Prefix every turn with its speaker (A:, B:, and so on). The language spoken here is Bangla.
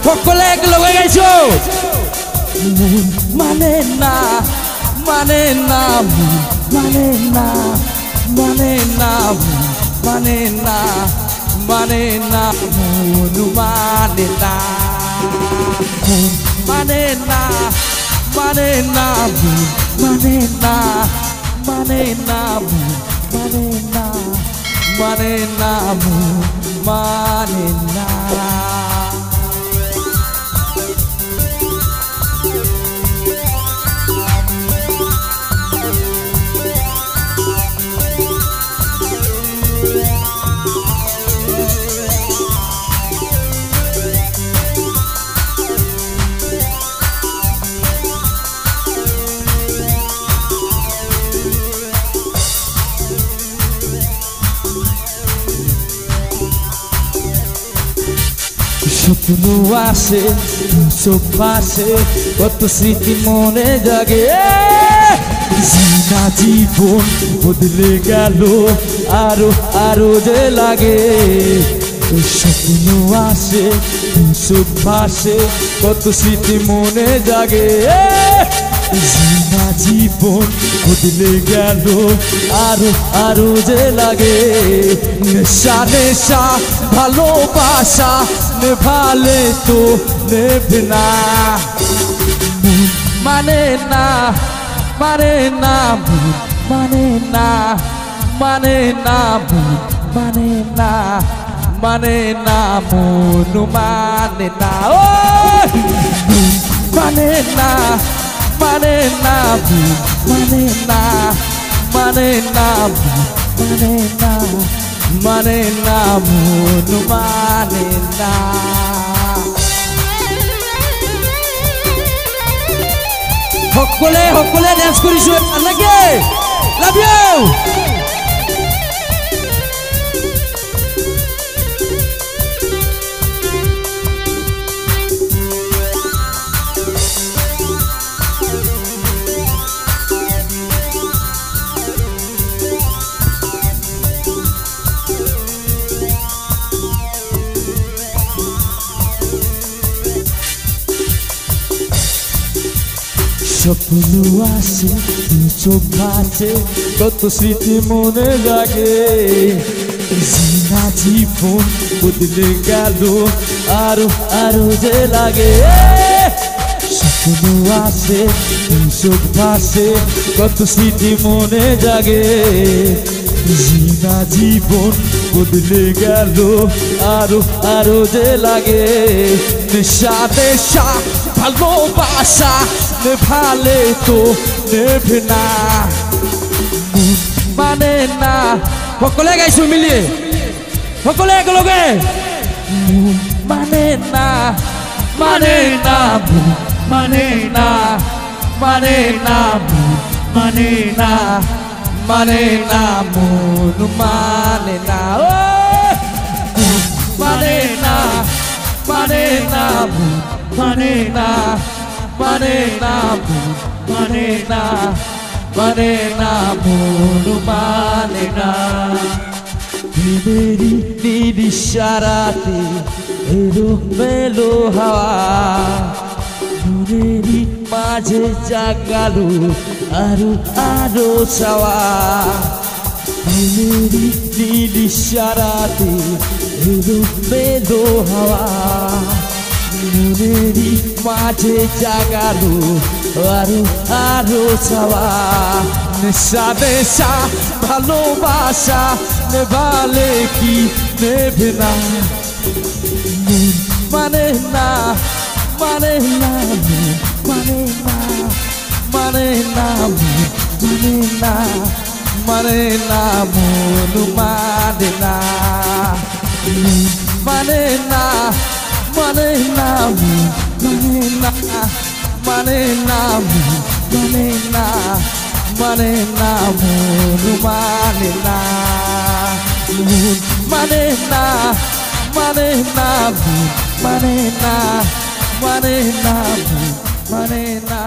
A: সকলে এক লগে গাইছো মানে না মানে না মানে না মানে না মানে না মানে না মন মানে না মানে না মানে না মানে না মানে না মানে না মানে না মানে না স্বপ্ন আসে চোখ ভাসে কত স্মৃতি মনে জাগে জিনা জীবন বদলে গেল আরো আরো যে লাগে স্বপ্ন আসে চোখ ভাসে কত স্মৃতি মনে জাগে জিনা জীবন বদলে গেল আরো আরো যে লাগে নেশা নেশা ভালোবাসা নেভালে তো নেবে না মানে না মানে না মানে না মানে না মানে না মানে না মন মানে না ও মানে না মানে না মানে না মানে না মানে না মানে না মন মানে না সকলে সকলে ডান্স কৰিছো নাকি লাভ ইউ স্বপ্ন আসে চোখ ভাসে কত স্মৃতি মনে জাগে জিনা জীবন বদলে গেল আরো আরো যে লাগে স্বপ্ন আসে চোখ ভাসে কত স্মৃতি মনে জাগে জিনা জীবন বদলে গেল আরো আরো যে লাগে নেশা নেশা ভালোবাসা নেভালে তো নেবে না মানে না সকলে গাইছো মিলিয়ে সকলে একেলগে মানে না মানে না মানে না মানে না মানে না মানে না মন মানে না মানে না মানে না মানে না মানে না মানে না মানে না মন মানে না মেরি নিরিশারাতে এলো মেলো হাওয়া মনেরই মাঝে জাগালো আরো আরো চাওয়া মেরি নিরিশারাতে এলো মেলো হাওয়া মনেরই মাঝে জাগালো আরো আরো চাওয়া নেশা নেশা ভালোবাসা নেভালে কি নেবে না মানে না মানে না মানে না মানে না মানে না মানে না মন মানে না মানে না মানে না মানে না মানে না মানে না মানে না মন মানে না মানে না মানে না মানে না মানে না মানে না